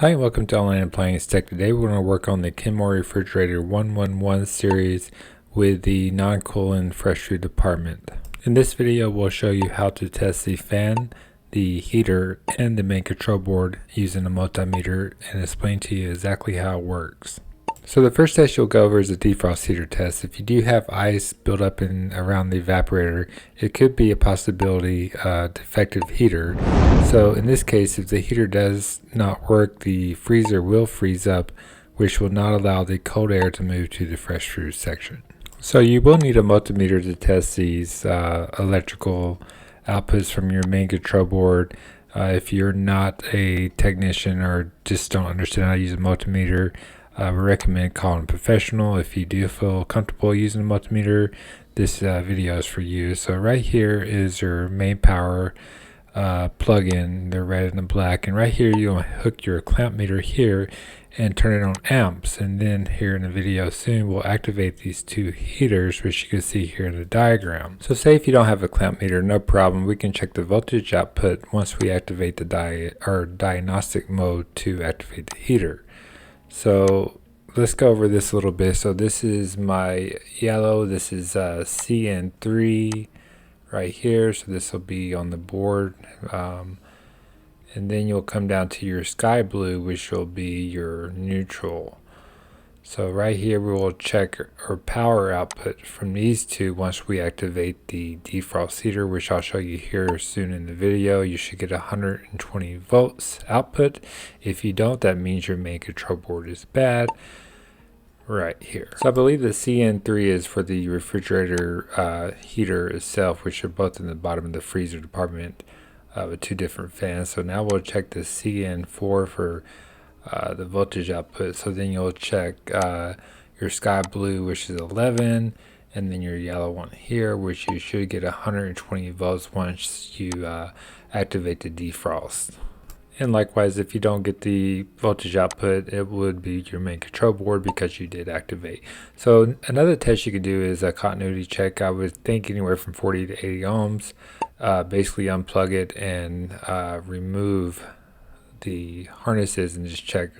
Hi, welcome to Online Appliance Tech. Today we're going to work on the Kenmore Refrigerator 111 series with the non-coolant fresh food department. In this video we'll show you how to test the fan, the heater, and the main control board using a multimeter and explain to you exactly how it works. So the first test you'll go over is the defrost heater test. If you do have ice built up in around the evaporator, it could be a possibility defective heater. So in this case, if the heater does not work, the freezer will freeze up, which will not allow the cold air to move to the fresh food section. So you will need a multimeter to test these electrical outputs from your main control board. If you're not a technician or just don't understand how to use a multimeter, we recommend calling a professional. If you do feel comfortable using a multimeter, this video is for you. So right here is your main power plug-in, the red and the black, and right here you'll hook your clamp meter here and turn it on amps, and then here in the video soon we'll activate these two heaters, which you can see here in the diagram. So say if you don't have a clamp meter, no problem, we can check the voltage output once we activate the diagnostic mode to activate the heater. So let's go over this a little bit. So this is my yellow, this is CN3 right here, so this will be on the board, and then you'll come down to your sky blue, which will be your neutral. So right here we will check our power output from these two once we activate the defrost heater, which I'll show you here soon in the video. You should get 120 volts output. If you don't, that means your main control board is bad. Right here. So I believe the CN3 is for the refrigerator heater itself, which are both in the bottom of the freezer department with two different fans. So now we'll check the CN4 for the voltage output. So then you'll check your sky blue, which is 11, and then your yellow one here, which you should get 120 volts once you activate the defrost. And likewise, if you don't get the voltage output, it would be your main control board because you did activate. So another test you could do is a continuity check. I would think anywhere from 40 to 80 ohms. Basically unplug it and remove the harnesses and just check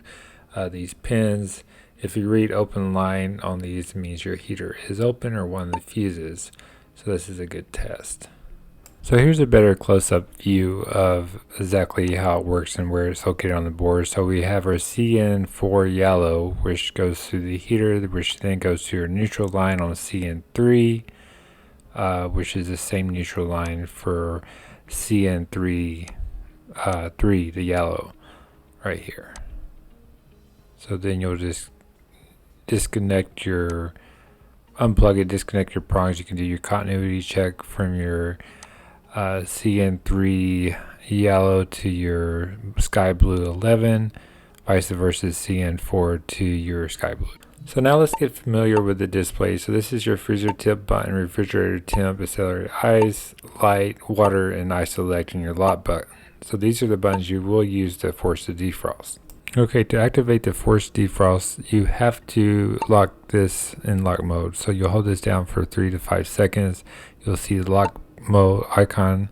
these pins. If you read open line on these, it means your heater is open or one of the fuses. So this is a good test. So here's a better close-up view of exactly how it works and where it's located on the board. So we have our CN4 yellow, which goes through the heater, which then goes to your neutral line on CN3, which is the same neutral line for CN3, the yellow, right here. So then you'll just unplug it, disconnect your prongs. You can do your continuity check from your CN3 yellow to your sky blue 11, vice versa CN4 to your sky blue. So now let's get familiar with the display. So this is your freezer tip button, refrigerator temp, accelerated ice, light, water, and I select, and your lock button. So these are the buttons you will use to force the defrost. Okay, to activate the forced defrost, you have to lock this in lock mode. So you'll hold this down for 3 to 5 seconds. You'll see the lock mode icon,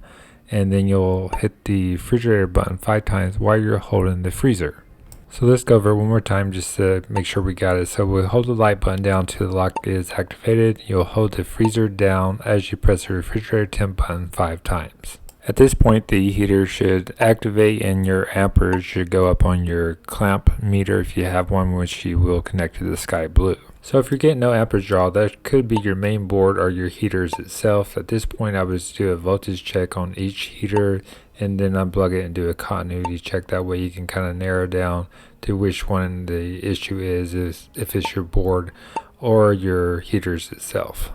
and then you'll hit the refrigerator button 5 times while you're holding the freezer. So let's go over it one more time just to make sure we got it. So we'll hold the light button down till the lock is activated. You'll hold the freezer down as you press the refrigerator temp button 5 times. At this point, the heater should activate and your amperage should go up on your clamp meter if you have one, which you will connect to the sky blue. So if you're getting no amperage draw, that could be your main board or your heaters itself. At this point, I would do a voltage check on each heater and then unplug it and do a continuity check. That way you can kind of narrow down to which one the issue is if it's your board or your heaters itself.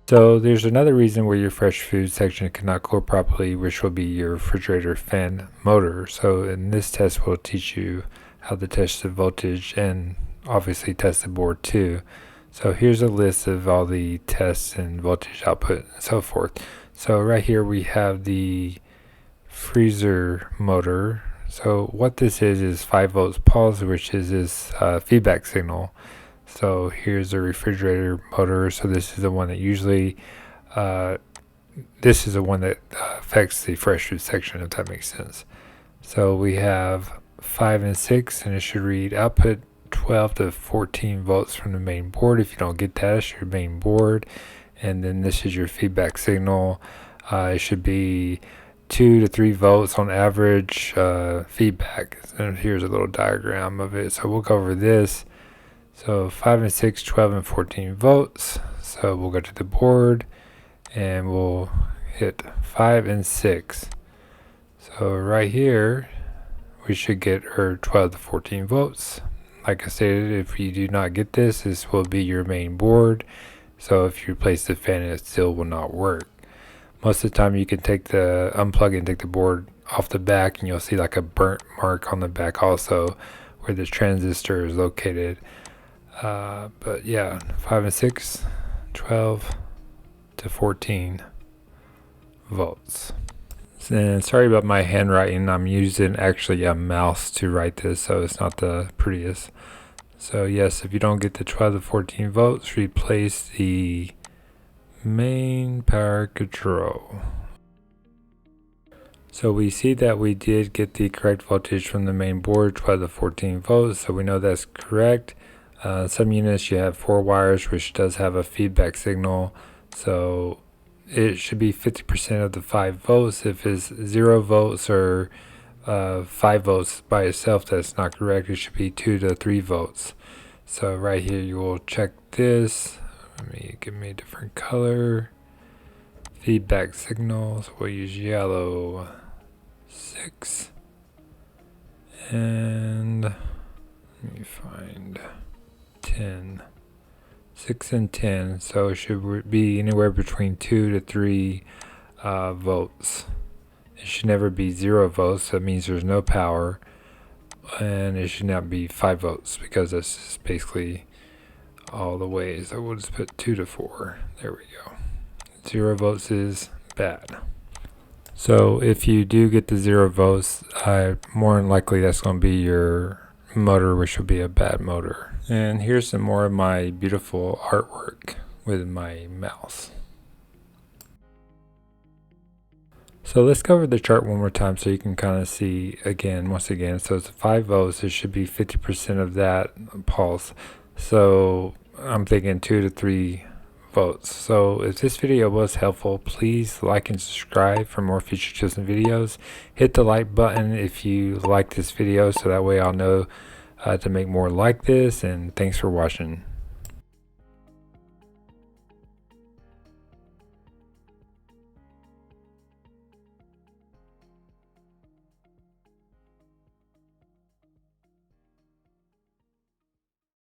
So there's another reason where your fresh food section cannot cool properly, which will be your refrigerator fan motor. So in this test, we'll teach you how to test the voltage and obviously test the board too. So here's a list of all the tests and voltage output and so forth. So right here we have the freezer motor. So what this is 5 volts pulse, which is this feedback signal. So here's the refrigerator motor. So this is the one that usually this is the one that affects the fresh food section, if that makes sense. So we have 5 and 6, and it should read output 12 to 14 volts from the main board. If you don't get that, it's your main board. And then this is your feedback signal. It should be 2 to 3 volts on average feedback. And here's a little diagram of it. So we'll go over this. So 5 and 6, 12 and 14 volts. So we'll go to the board and we'll hit 5 and 6. So right here, we should get our 12 to 14 volts. Like I stated, if you do not get this, this will be your main board. So if you replace the fan, it still will not work. Most of the time you can unplug it and take the board off the back, and you'll see like a burnt mark on the back also where the transistor is located. But yeah, 5 and 6, 12 to 14 volts. And sorry about my handwriting. I'm using actually a mouse to write this, so it's not the prettiest. So yes, if you don't get the 12 to 14 volts, replace the main power control. So we see that we did get the correct voltage from the main board, 12 to 14 volts, so we know that's correct. Some units you have 4 wires, which does have a feedback signal, so it should be 50% of the 5 volts. If it's 0 volts or 5 volts by itself, that's not correct. It should be 2 to 3 volts. So right here you will check this. Give me a different color. Feedback signals, we'll use yellow. 6. And let me find 10. 6 and 10, so it should be anywhere between 2 to 3 volts. It should never be 0 volts, that means there's no power, and it should not be 5 volts because that's just basically all the way. So we'll just put 2 to 4. There we go. 0 volts is bad. So if you do get the 0 volts, more than likely that's going to be your motor, which will be a bad motor. And here's some more of my beautiful artwork with my mouse. So let's cover the chart one more time so you can kind of see once again. So it's 5 volts, it should be 50% of that pulse. So I'm thinking 2 to 3 votes. So if this video was helpful, please like and subscribe for more future tips and videos. Hit the like button if you like this video, so that way I'll know to make more like this. And thanks for watching.